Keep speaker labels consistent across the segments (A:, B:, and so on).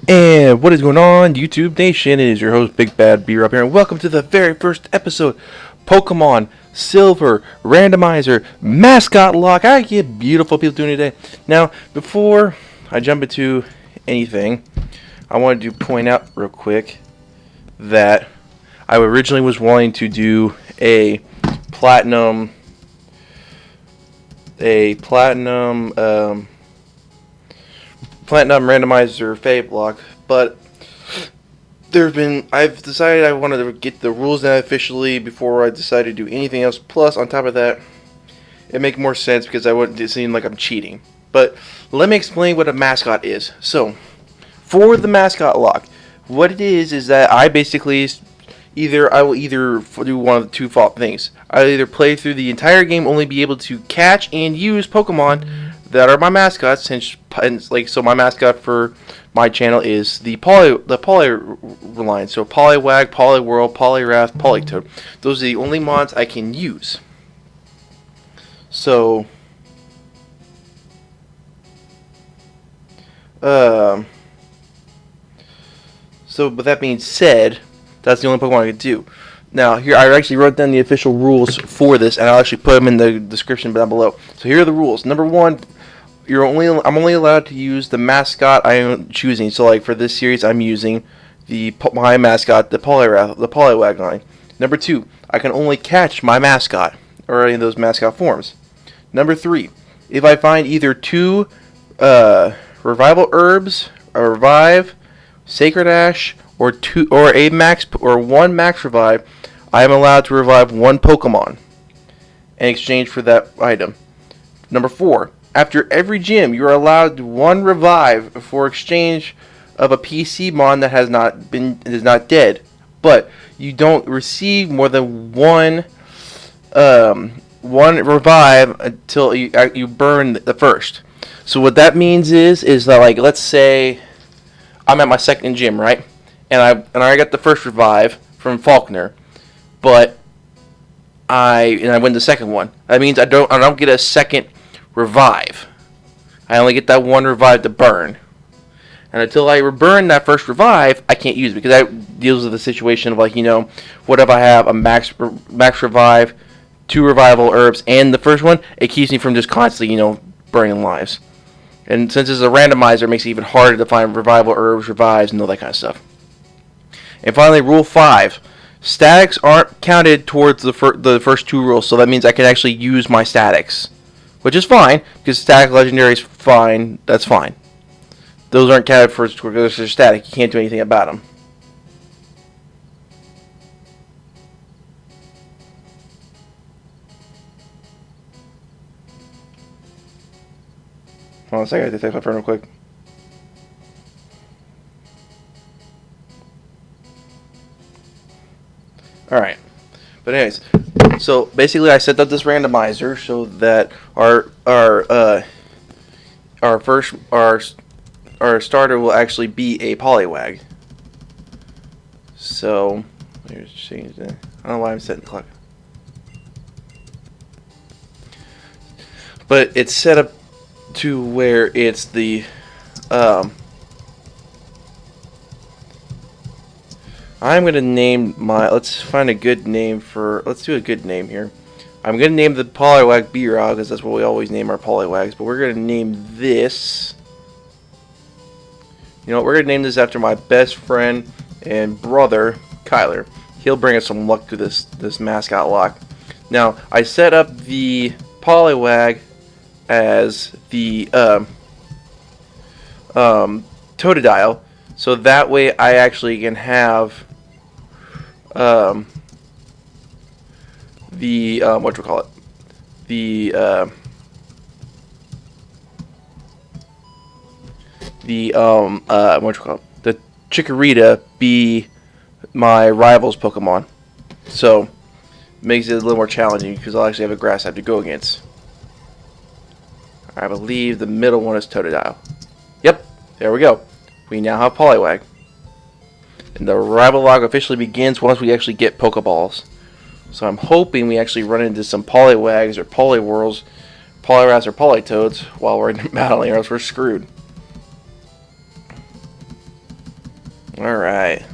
A: And what is going on, YouTube Nation? It is your host, Big Bad Beer up here, and welcome to the very first episode, Pokemon Silver Randomizer Mascotlock. I get beautiful people doing it today. Now, before I jump into anything, I wanted to point out real quick that I originally was wanting to do a platinum randomizer fave block, but I've decided I wanted to get the rules down officially before I decided to do anything else. Plus, on top of that, it makes more sense because I wouldn't seem like I'm cheating. But let me explain what a mascot is. So, for the Mascotlock, what it is that I basically I will either do one of the two things. I'll either play through the entire game, only be able to catch and use Pokemon that are my mascots, so my mascot for my channel is the poly line. So Poliwag, Poliwhirl, Poliwrath, Politoed. Those are the only mons I can use. So with that being said, that's the only Pokemon I could do. Now, here I actually wrote down the official rules for this, and I'll actually put them in the description down below. So here are the rules. Number one, I'm only allowed to use the mascot I am choosing. So, like for this series, I'm using my mascot, the Poliwag line. Number two, I can only catch my mascot or any of those mascot forms. Number three, if I find either two revival herbs, a revive, sacred ash, or one max revive, I am allowed to revive one Pokemon in exchange for that item. Number four, after every gym, you are allowed one revive for exchange of a PC mon that is not dead, but you don't receive more than one revive until you burn the first. So what that means is that, like, let's say I'm at my second gym, right? And I got the first revive from Faulkner, but I win the second one. That means I don't get a second revive. I only get that one revive to burn. And until I burn that first revive, I can't use it, because that deals with the situation of, like, what if I have a max revive, two revival herbs, and the first one, it keeps me from just constantly, burning lives. And since it's a randomizer, it makes it even harder to find revival herbs, revives, and all that kind of stuff. And finally, rule 5. Statics aren't counted towards the first two rules, so that means I can actually use my statics. Which is fine, because static legendary is fine. That's fine. Those aren't counted because they're static. You can't do anything about them. Hold on a second, I have to text my friend real quick. Alright. But anyways, so basically I set up this randomizer so that our starter will actually be a Poliwag. So here's change that. I don't know why I'm setting the clock. But it's set up to where it's the I'm going to name let's find a good name let's do a good name here. I'm going to name the Poliwag B-Rog, because that's what we always name our Poliwags, but we're going to name this, we're going to name this after my best friend and brother, Kyler. He'll bring us some luck to this Mascotlock. Now, I set up the Poliwag as the Totodile, so that way I actually can have the Chikorita be my rival's Pokemon. So makes it a little more challenging because I'll actually have a grass type to go against. I believe the middle one is Totodile. Yep, there we go. We now have Poliwag. And the rival log officially begins once we actually get Pokeballs. So I'm hoping we actually run into some Poliwags or Poliwhirls, Poliwraths, or Politoads while we're battling, or else we're screwed. Alright.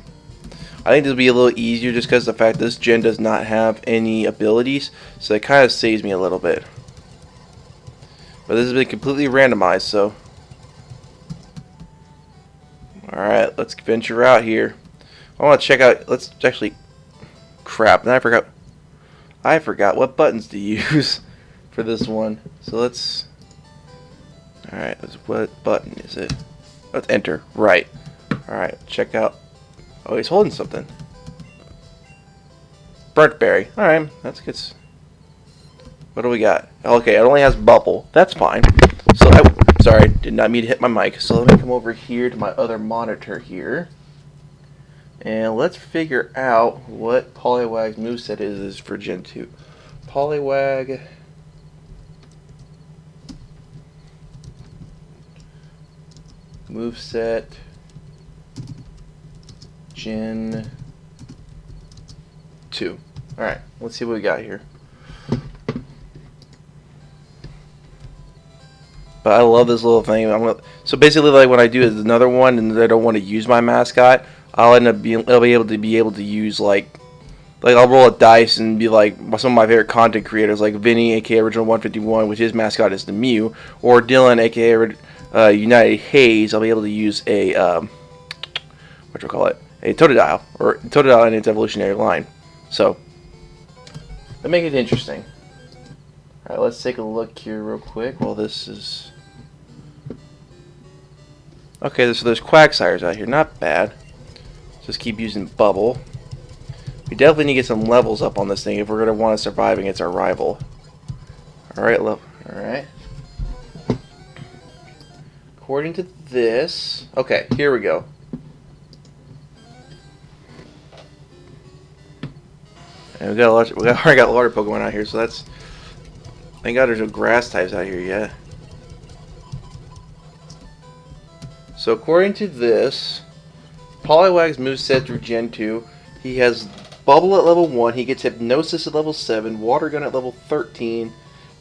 A: I think this will be a little easier just because the fact this gen does not have any abilities, so it kind of saves me a little bit. But this has been completely randomized, so. Alright, let's venture out here. I want to check out, let's actually, crap, and I forgot what buttons to use for this one. So let's, alright, what button is it? Let's enter, right. Alright, check out, oh, he's holding something. Burnt berry, alright, that's good. What do we got? Okay, it only has bubble, that's fine. So, sorry, did not mean to hit my mic. So let me come over here to my other monitor here. And let's figure out what Poliwag's moveset is for Gen 2. Poliwag. Moveset. Gen 2. Alright, let's see what we got here. But I love this little thing. So basically, like when I do another one and I don't want to use my mascot, I'll end up I'll be able to use like I'll roll a dice and be like some of my favorite content creators like Vinny, aka Original 151, which his mascot is the Mew, or Dylan, aka United Hayes. I'll be able to use a a Totodile or Totodile in its evolutionary line. So that make it interesting. All right, let's take a look here real quick while this is. Okay, so there's Quagsires out here. Not bad. Just keep using Bubble. We definitely need to get some levels up on this thing if we're going to want to survive against our rival. Alright, alright. According to this. Okay, here we go. And we already got a lot of Pokemon out here, so that's. Thank God there's no grass types out here yet. So according to this, Poliwag's moveset through Gen 2, he has Bubble at level 1, he gets Hypnosis at level 7, Water Gun at level 13,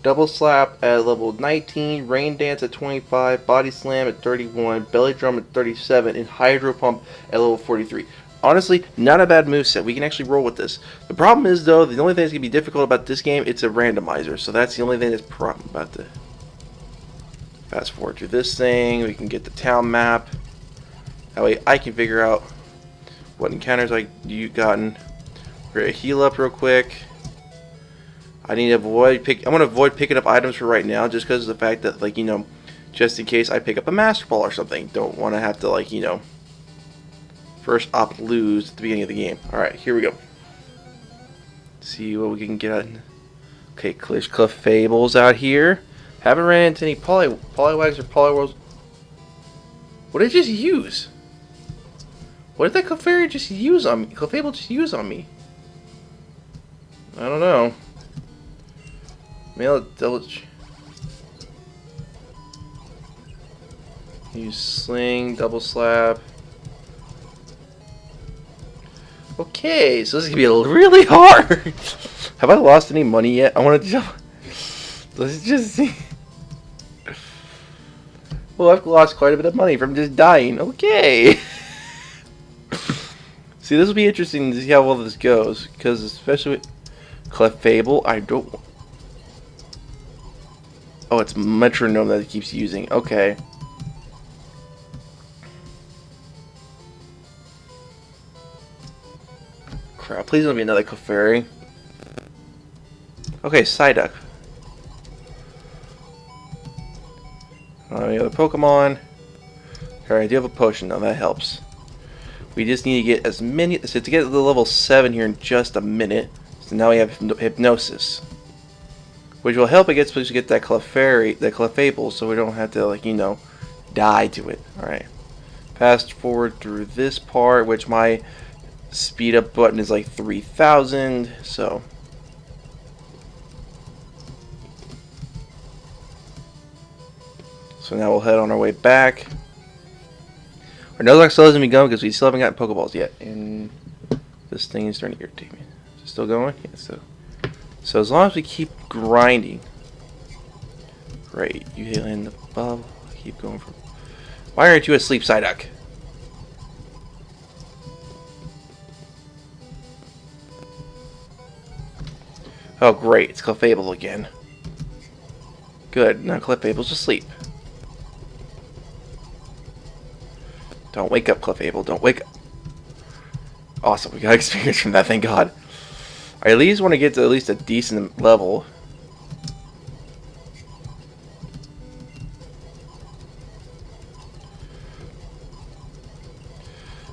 A: Double Slap at level 19, Rain Dance at 25, Body Slam at 31, Belly Drum at 37, and Hydro Pump at level 43. Honestly, not a bad moveset. We can actually roll with this. The problem is, though, the only thing that's going to be difficult about this game, it's a randomizer. So that's the only thing that's about to fast forward through this thing. We can get the town map. That way I can figure out what encounters you've gotten. We're going to heal up real quick. I need to avoid I'm going to avoid picking up items for right now just because of the fact that, like, you know, just in case I pick up a Master Ball or something. Don't want to have to, like, you know, first op lose at the beginning of the game. Alright, here we go. See what we can get out. Okay, Clefable's out here. Haven't ran into any Poliwags or Poliwhirls. What did I just use? What did that Clefairy just use on me? Clefable just use on me? I don't know. Maybe I'll double. Use Sling, Double Slap. Okay, so this is gonna be really hard. Have I lost any money yet? I want to. Let's just see. Well, I've lost quite a bit of money from just dying. Okay. See, this will be interesting to see how well this goes, because especially with Clefable, I don't. Oh, it's Metronome that it keeps using. Okay. Crap, please don't be another Clefairy. Okay, Psyduck. Any other Pokemon? Alright, I do have a potion though, that helps. We just need to get as many, so to get to the level 7 here in just a minute. So now we have Hypnosis. Which will help against once we get that Clefairy, that Clefable, so we don't have to, like, you know, die to it. Alright. Fast forward through this part, which my speed up button is like 3,000, so. So now we'll head on our way back. Our nuzlocke still hasn't begun because we still haven't gotten Pokeballs yet. And this thing is starting to irritate me. Is it still going? Yeah, so as long as we keep grinding. Great. You hit in the bubble. Keep going from. Why aren't you asleep, Psyduck? Oh great, it's Clefable again. Good, now Clefable's asleep. Don't wake up, Clefable, don't wake up. Awesome, we got experience from that, thank God. I at least want to get to at least a decent level.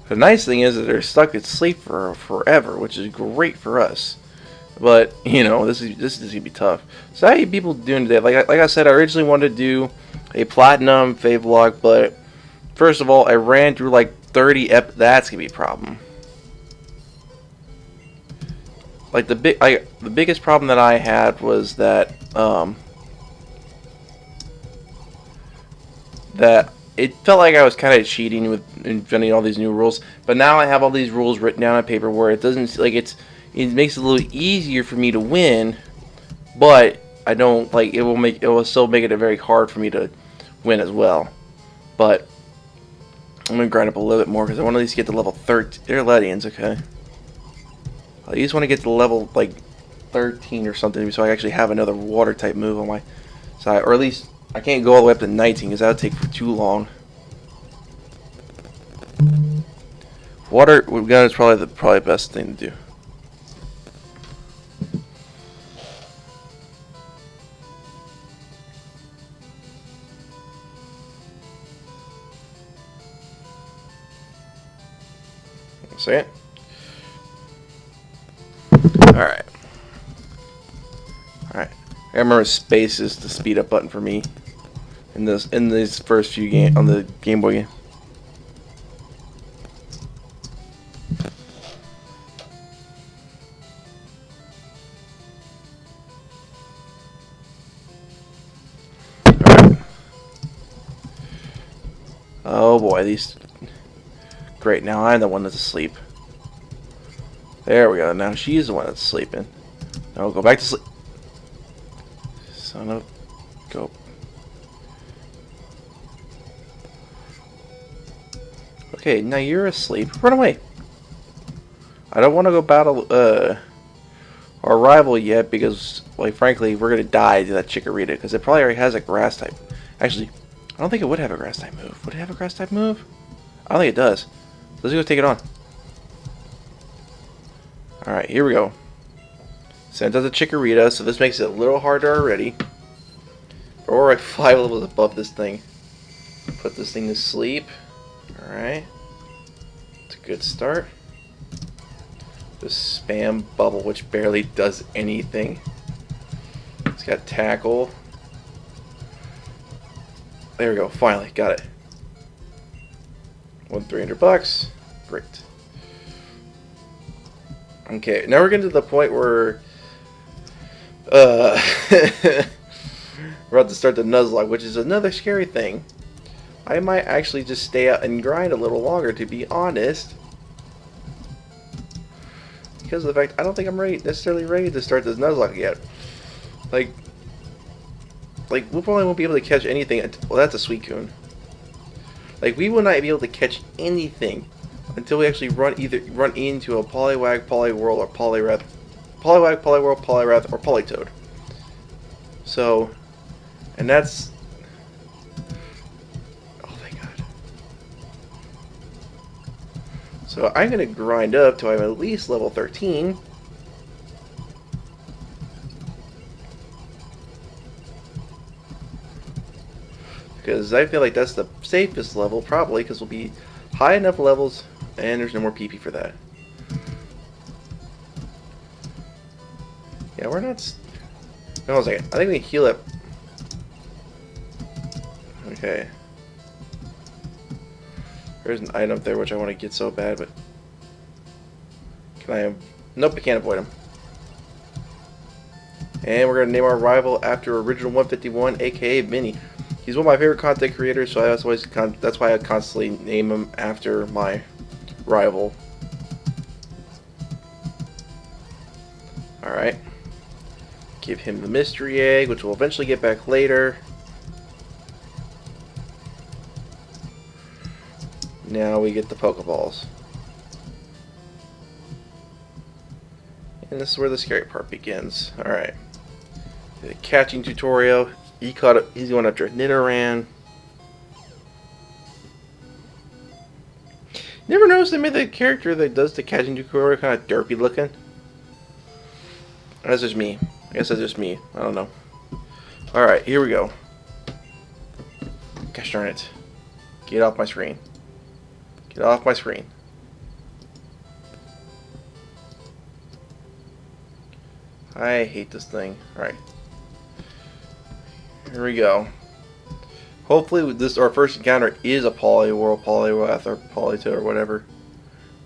A: The nice thing is that they're stuck at sleep for forever, which is great for us. But you know, this is gonna be tough. So how are you people doing today? Like I said, I originally wanted to do a platinum fave vlog, but first of all, I ran through like 30 that's gonna be a problem. Like the biggest problem that I had was that that it felt like I was kind of cheating with inventing all these new rules. But now I have all these rules written down on paper where it doesn't like it makes it a little easier for me to win, but I don't like it will still make it very hard for me to win as well. But I'm gonna grind up a little bit more because I want to at least get to level 13. They're Ledians, okay. I just want to get to level like 13 or something so I actually have another water type move on my side, or at least I can't go all the way up to 19 because that would take for too long. Water gun is probably the best thing to do. See it? Alright. Alright. I remember space is the speed up button for me in these first few games on the Game Boy game. Alright. Oh boy, these great, now I'm the one that's asleep. There we go. Now she's the one that's sleeping. Now go back to sleep. Son of... Go. Okay, now you're asleep. Run away. I don't want to go battle our rival yet because, like, frankly, we're going to die to that Chikorita because it probably already has a grass type. Actually, I don't think it would have a grass type move. Would it have a grass type move? I don't think it does. Let's go take it on. Alright, here we go. Sent out the Chikorita, so this makes it a little harder already. But we're like 5 levels above this thing. Put this thing to sleep. Alright. It's a good start. Just spam bubble, which barely does anything. It's got tackle. There we go, finally, got it. Won $300. Great. Okay, now we're getting to the point where we're about to start the nuzlocke, which is another scary thing. I might actually just stay out and grind a little longer, to be honest, because of the fact I don't think I'm necessarily ready to start this nuzlocke yet. Like we probably won't be able to catch anything. Well, that's a Suicune. Like, we will not be able to catch anything until we actually run into a Poliwag, Poliwhirl, or Poliwrath. Poliwag, Poliwhirl, Poliwrath, or Politoed. So, and that's... Oh, thank God. So I'm going to grind up till I'm at least level 13. Because I feel like that's the safest level, probably, because we'll be high enough levels, and there's no more PP for that. Yeah, we're not... Hold on a second. I think we can heal up. Okay. There's an item there which I want to get so bad, but... Can I... Nope, I can't avoid him. And we're going to name our rival after Original 151, aka Vinny. He's one of my favorite content creators, so that's why I constantly name him after my rival. Alright. Give him the mystery egg, which we'll eventually get back later. Now we get the Pokeballs. And this is where the scary part begins. Alright. The catching tutorial. He's going after a Nidoran. You ever notice they made the character that does the catching tutorial kind of derpy looking? That's just me. I guess that's just me. I don't know. Alright, here we go. Gosh darn it. Get off my screen. Get off my screen. I hate this thing. Alright. Here we go. Hopefully this our first encounter is a Poliwhirl, Poliwrath, or Politoed or whatever.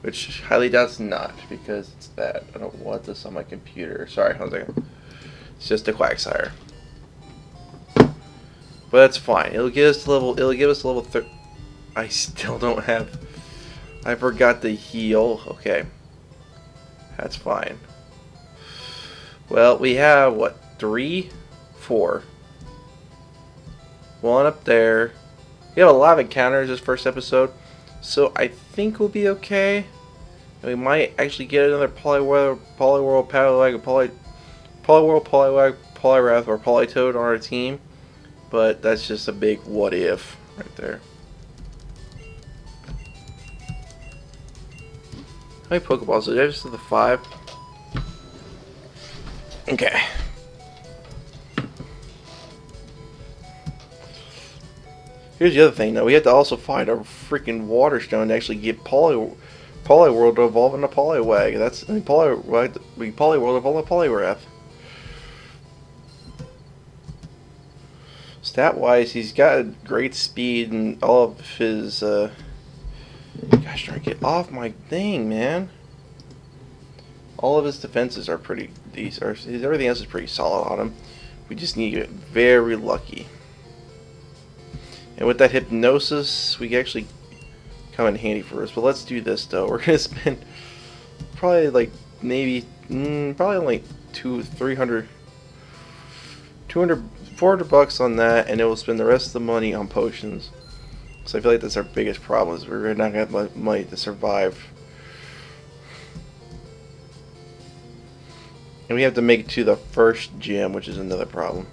A: Which highly doubts not, because it's that. I don't want this on my computer. Sorry, hold on a second. It's just a Quagsire. But that's fine. It'll give us level 30. I still don't have. I forgot the heal. Okay. That's fine. Well, we have what? 3? 4. One up there. We have a lot of encounters this first episode, so I think we'll be okay. And we might actually get another Poliwhirl, Poliwag, Poliwhirl, Poliwrath, or Politoed on our team. But that's just a big what if right there. How many Pokeballs? Did I just do the 5? Okay. Here's the other thing, though. We have to also find a freaking Water Stone to actually get Poliwhirl to evolve into Poliwag. That's Poliwhirl to evolve into Poliwrath. Stat-wise, he's got great speed and all of his. Gosh darn, get off my thing, man. All of his defenses are pretty. Everything else is pretty solid on him. We just need to get very lucky. And with that hypnosis, we can actually come in handy for us. But let's do this though. We're gonna spend probably like maybe probably only 400 bucks on that, and it will spend the rest of the money on potions. So I feel like that's our biggest problem, is we're not gonna have money to survive. And we have to make it to the first gym, which is another problem.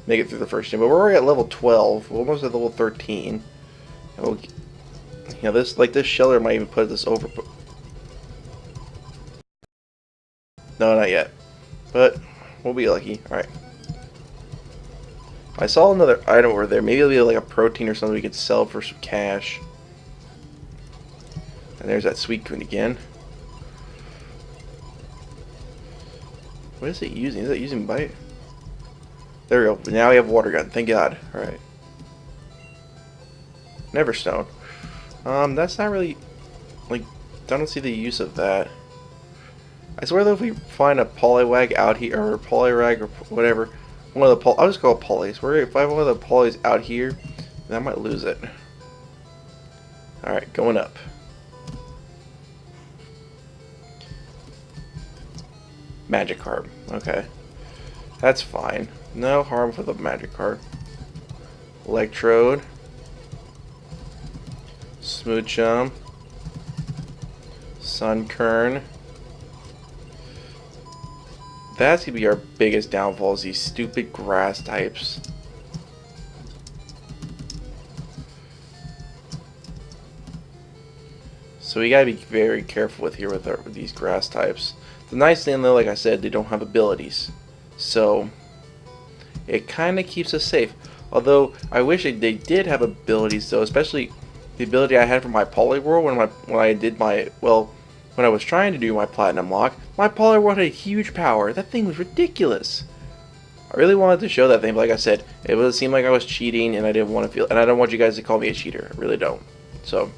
A: Make it through the first gym, but we're already at level 12. We're almost at level 13. And we'll, you know, this Sheller might even put this over. No, not yet. But we'll be lucky. All right. I saw another item over there. Maybe it'll be like a protein or something we could sell for some cash. And there's that Suicune again. What is it using? Is it using bite? There we go. Now we have Water Gun. Thank God. Alright. Neverstone. That's not really... Like, I don't see the use of that. I swear though, if we find a Poliwag out here, or Polyrag, or whatever, one of the I'll just call it Polys. If I find one of the Polys out here, then I might lose it. Alright, going up. Magikarp. Okay. That's fine. No harm for the Magikarp. Electrode. Smoochum. Sunkern. That's gonna be our biggest downfall, is these stupid grass types. So we gotta be very careful with these grass types. The nice thing though, like I said, they don't have abilities, so it kind of keeps us safe. Although I wish they did have abilities though, especially the ability I had for my Poliwhirl when I was trying to do my Platinum Lock. My Poliwhirl had a huge power. That thing was ridiculous. I really wanted to show that thing, but like I said, it would seem like I was cheating, and I didn't want to feel. And I don't want you guys to call me a cheater. I really don't. So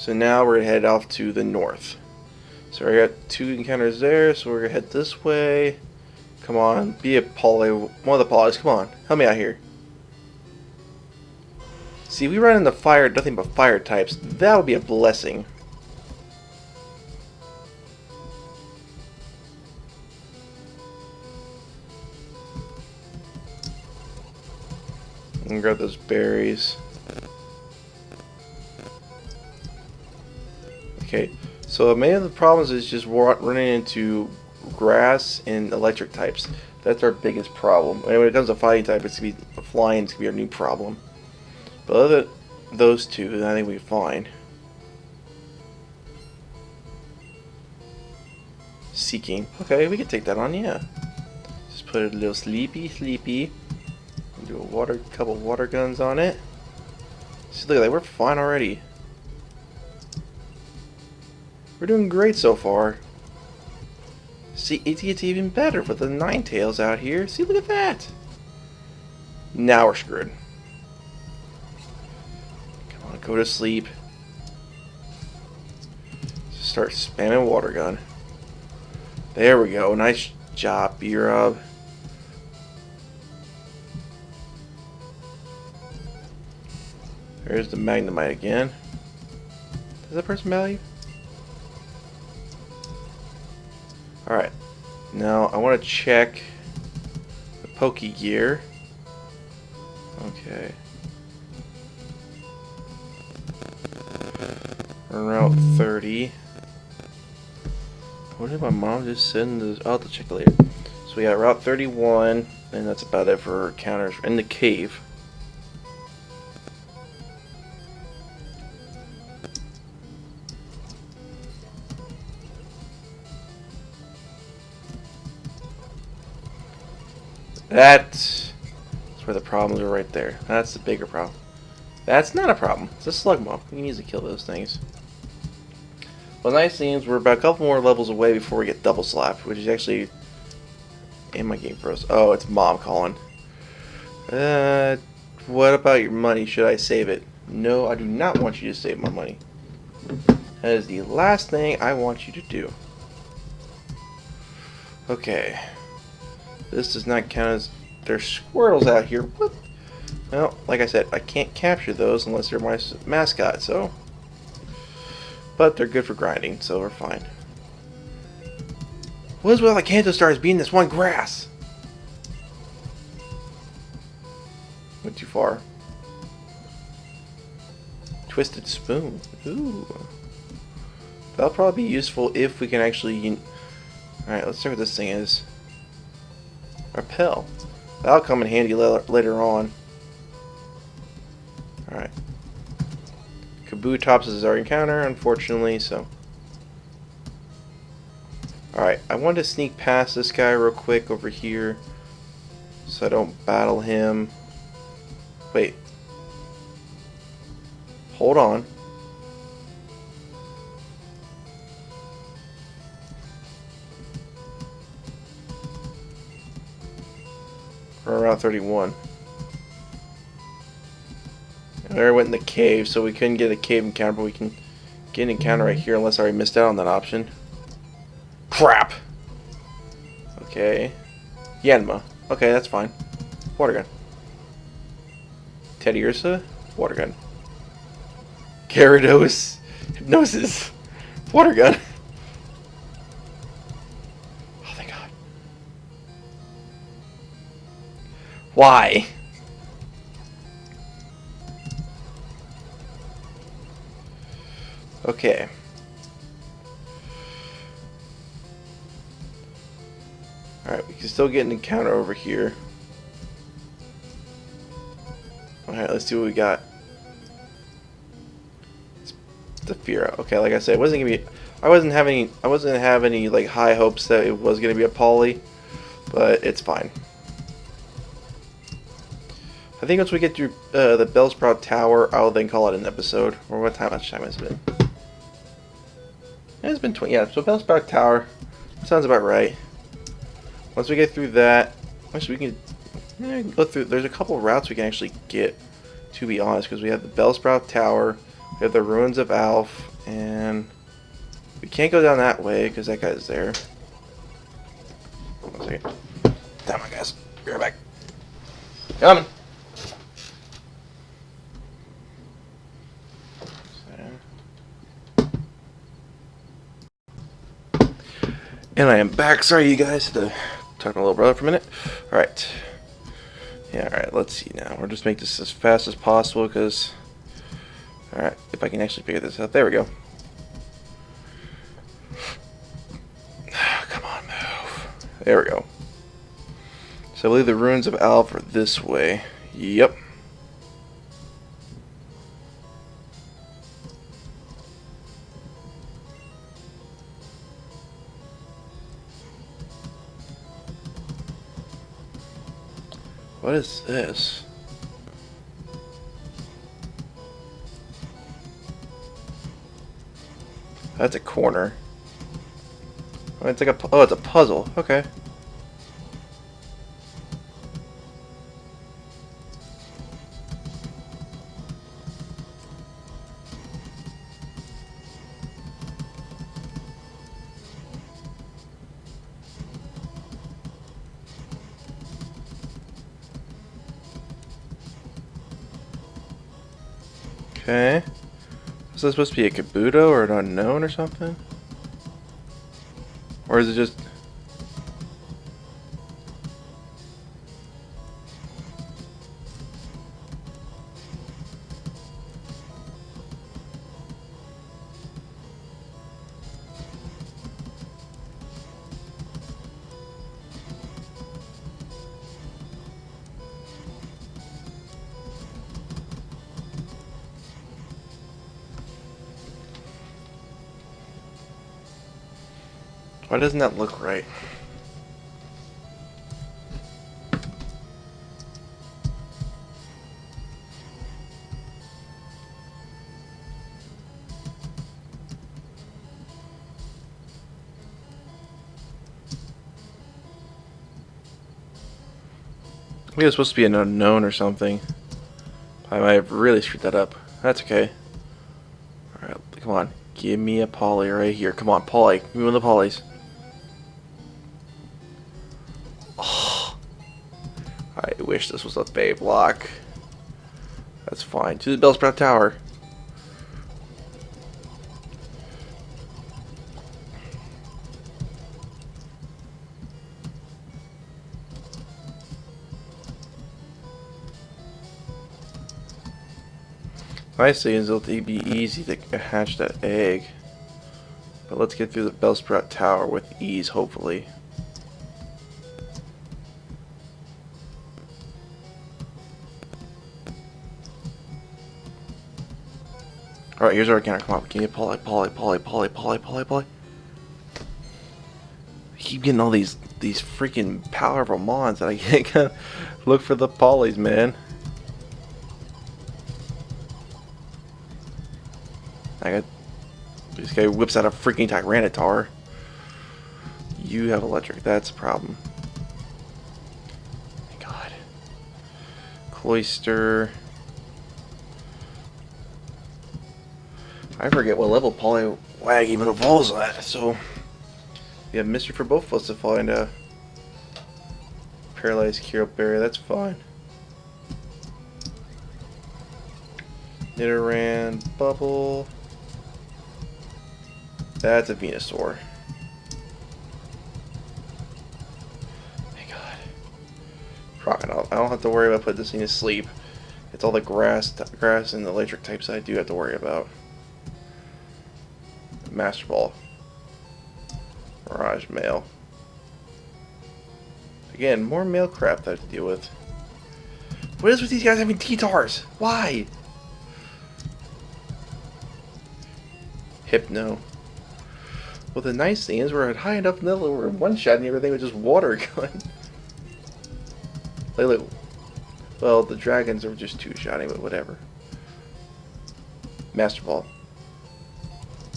A: now we're gonna head off to the north. So we got 2 encounters there, so we're gonna head this way. Come on, be a Poly, one of the Polys. Come on, help me out here. See, we run into fire, nothing but fire types. That would be a blessing. And grab those berries. Okay, so many of the problems is just running into grass and electric types. That's our biggest problem. And when it comes to fighting type, it's gonna be flying. It's gonna be our new problem. But other than those two, I think we're fine. Seeking. Okay, we can take that on. Yeah. Just put a little sleepy. Do a couple water guns on it. See, look at that. We're fine already. We're doing great so far. See, it gets even better with the Ninetales out here. See, look at that. Now we're screwed. Come on, go to sleep. Start spamming water gun. There we go. Nice job, B-Rob. There's the Magnemite again. Does that person value? Alright. Now I want to check the Pokey gear. Okay. We're on Route 30. What did my mom just send? I'll have to check later. So we got Route 31, and that's about it for counters in the cave. That's where the problems are right there. That's the bigger problem. That's not a problem. It's a slug mob. We can easily kill those things. Well, the nice thing is we're about a couple more levels away before we get double slapped, which is actually in my game for us. Oh, it's mom calling. What about your money? Should I save it? No, I do not want you to save my money. That is the last thing I want you to do. Okay. This does not count as... There's squirrels out here. What? Well, like I said, I can't capture those unless they're my mascot, so... But they're good for grinding, so we're fine. What is with all the Kanto stars being this one grass? Went too far. Twisted spoon. Ooh. That'll probably be useful if we can actually... Alright, let's see what this thing is. Repel. That'll come in handy later on. Alright. Kabutops is our encounter, unfortunately, so... Alright, I wanted to sneak past this guy real quick over here, so I don't battle him. Wait. Hold on. We're around 31. I went in the cave, so we couldn't get a cave encounter, but we can get an encounter right here unless I already missed out on that option. Crap! Okay. Yanma. Okay, that's fine. Water gun. Teddy Ursa. Water gun. Gyarados. Hypnosis. Water gun. Oh, thank God. Why? Okay. Alright, we can still get an encounter over here. Alright, let's see what we got. It's the Fira. Okay, like I said, it wasn't gonna be I wasn't having any like high hopes that it was gonna be a poly, but it's fine. I think once we get through the Bellsprout Tower, I'll then call it an episode. Or how much time has it been? It's been 20. Yeah, so Bellsprout Tower sounds about right. Once we get through that, actually we can go through. There's a couple of routes we can actually get, to be honest, because we have the Bellsprout Tower, we have the Ruins of Alf, and we can't go down that way because that guy's there. 1 second. Damn, my guys. Be right back. Coming. And I am back. Sorry, you guys. Had to talk to my little brother for a minute. Alright. Yeah, alright. Let's see now. We'll just make this as fast as possible because... Alright. If I can actually figure this out. There we go. There we go. So I believe the ruins of Alf are this way. Yep. What is this? That's a corner. Oh, it's like a it's a puzzle. Okay. Okay. Is this supposed to be a Kabuto or an unknown or something? Or is it just... Why doesn't that look right? I think it was supposed to be an unknown or something. I might have really screwed that up. That's okay. Alright, come on. Give me a poly right here. Come on, poly. Give me one of the polys. Oh, I wish this was a Bay block. That's fine. To the Bellsprout Tower. Nice thing is it'll be easy to hatch that egg. But let's get through the Bellsprout Tower with ease, hopefully. Alright, here's our encounter. Come on, can you poly. I keep getting all these freaking powerful mons that I can't look for the polys, man. This guy whips out a freaking Tyranitar. You have electric. That's a problem. My God. Cloister. I forget what level Poliwag even evolves at. So we have mystery for both of us to find a paralyzed Kiro Berry. That's fine. Nidoran, Bubble. That's a Venusaur. My God. Crocodile. I don't have to worry about putting this thing to sleep. It's all the grass and the electric types I do have to worry about. Master Ball. Mirage Mail. Again, more mail crap that I have to deal with. What is with these guys having T-Tars? Why? Hypno. Well, the nice thing is we're at high enough level where we're one-shotting everything with just water gun. Well, the dragons are just two-shotting, but whatever. Master Ball.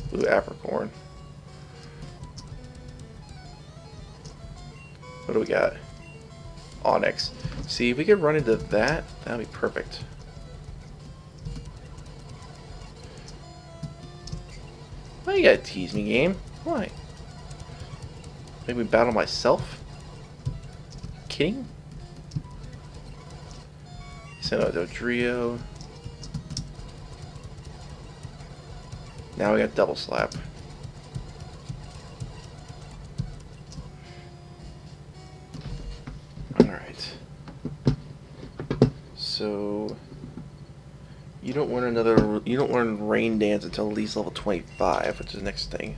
A: Blue Apricorn. What do we got? Onyx. See, if we could run into that, that'd be perfect. Why you gotta tease me, game? Why? Make me battle myself? Kidding? Send out Dodrio. Now we got Double Slap. Alright. So you don't learn Rain Dance until at least level 25, which is the next thing.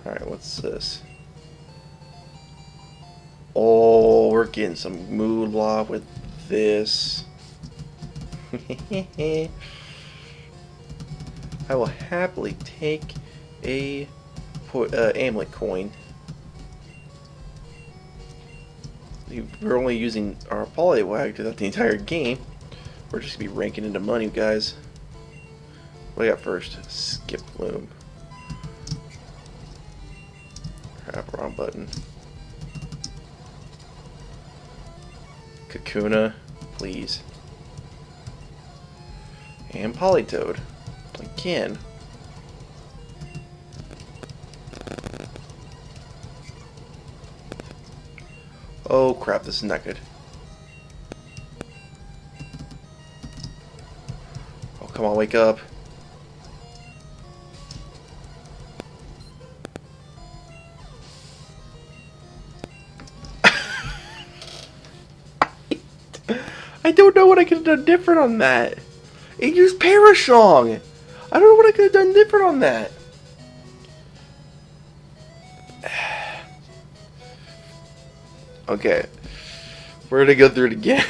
A: Alright, what's this? Oh, we're getting some moolah with this. I will happily take a amulet coin. We're only using our polywag throughout the entire game. We're just gonna be ranking into money, guys. What do I got first? Skip bloom. Crap, wrong button. Kakuna, please. And Polytoad. Again. Oh crap, this is not good. Oh, come on, wake up. I don't know what I could have done different on that. It used Parasong. I don't know what I could have done different on that. Okay. We're gonna go through it again.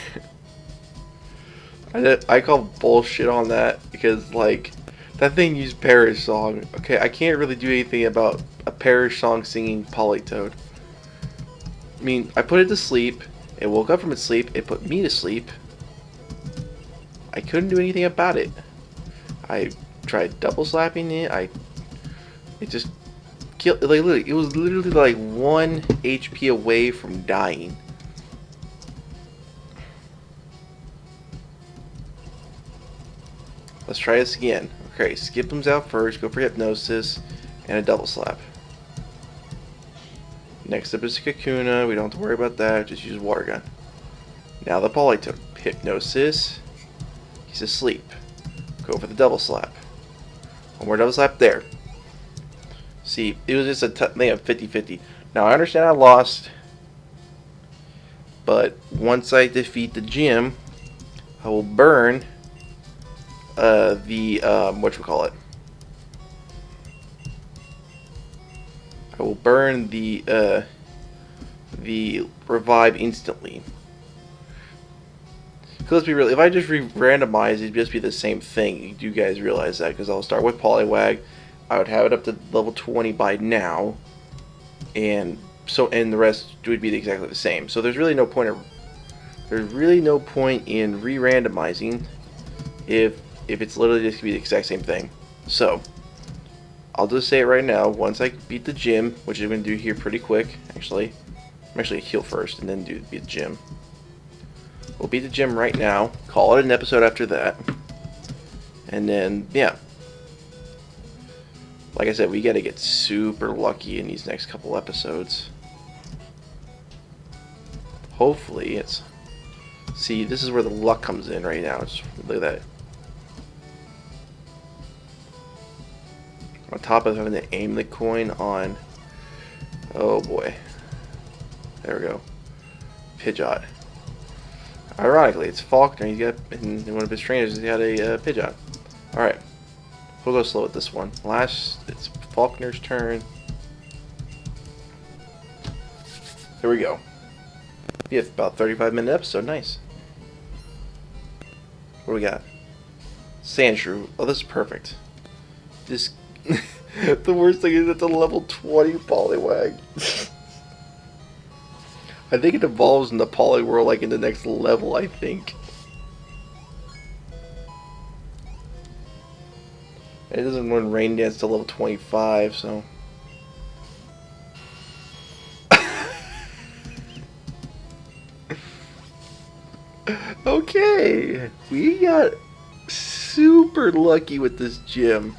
A: I call bullshit on that because, like, that thing used Parasong. Okay, I can't really do anything about a Parasong singing Polytoad. I mean, I put it to sleep. It woke up from its sleep. It put me to sleep. I couldn't do anything about it. I tried double slapping it. It just killed. Like, literally, it was literally like 1 HP away from dying. Let's try this again. Okay, skip them out first. Go for hypnosis and a double slap. Next up is Kakuna. We don't have to worry about that. Just use water gun. Now the Polytoad. Hypnosis. He's asleep. Go for the double slap. One more double slap there. See, it was just a thing of 50-50. Now I understand I lost, but once I defeat the gym, I will burn whatchamacallit. I will burn the revive instantly. Because let's be real, if I just randomize, it'd just be the same thing. You guys realize that? Because I'll start with Poliwag, I would have it up to level 20 by now, and the rest would be exactly the same. So there's really no point in re-randomizing if it's literally just gonna be the exact same thing. So I'll just say it right now. Once I beat the gym, which I'm gonna do here pretty quick, actually. I'm actually gonna heal first and then beat the gym. We'll beat the gym right now. Call it an episode after that. And then, yeah. Like I said, we gotta get super lucky in these next couple episodes. Hopefully it's... See, this is where the luck comes in right now. Just look at that. On top of having to aim the coin on... Oh boy. There we go. Pidgeot. Ironically, it's Faulkner. He's got, in one of his trainers, he's got a Pidgeot. Alright. We'll go slow with this one. It's Faulkner's turn. Here we go. We have about 35-minute episode. Nice. What do we got? Sandshrew. Oh, this is perfect. This... The worst thing is it's a level 20 Poliwag. I think it evolves in the Poliworld like in the next level, I think. It doesn't run Rain Dance to level 25, so... Okay! We got super lucky with this gym.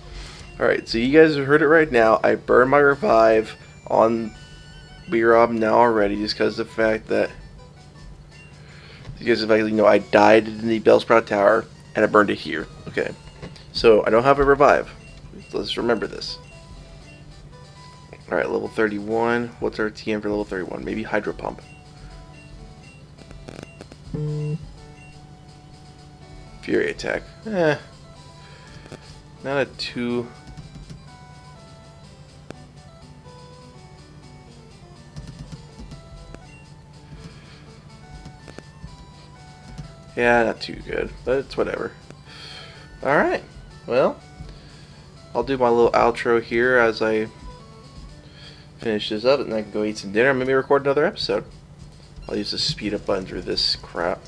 A: Alright, so you guys have heard it right now. I burned my revive on B-Rob now already, just because of the fact that I died in the Bellsprout Tower and I burned it here. Okay, so I don't have a revive. Let's remember this. Alright, level 31. What's our TM for level 31? Maybe Hydro Pump. Fury Attack. Not a too... Yeah, not too good, but it's whatever. Alright, well, I'll do my little outro here as I finish this up, and then I can go eat some dinner and maybe record another episode. I'll use the speed up button for this crap.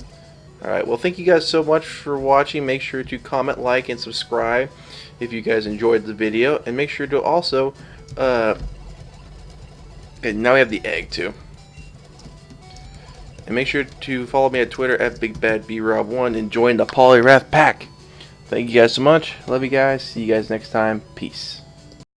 A: Alright, well, thank you guys so much for watching. Make sure to comment, like, and subscribe if you guys enjoyed the video. And make sure to also, okay, now we have the egg, too. And make sure to follow me at Twitter at BigBadBRob1 and join the Polyrath Pack. Thank you guys so much. Love you guys. See you guys next time. Peace.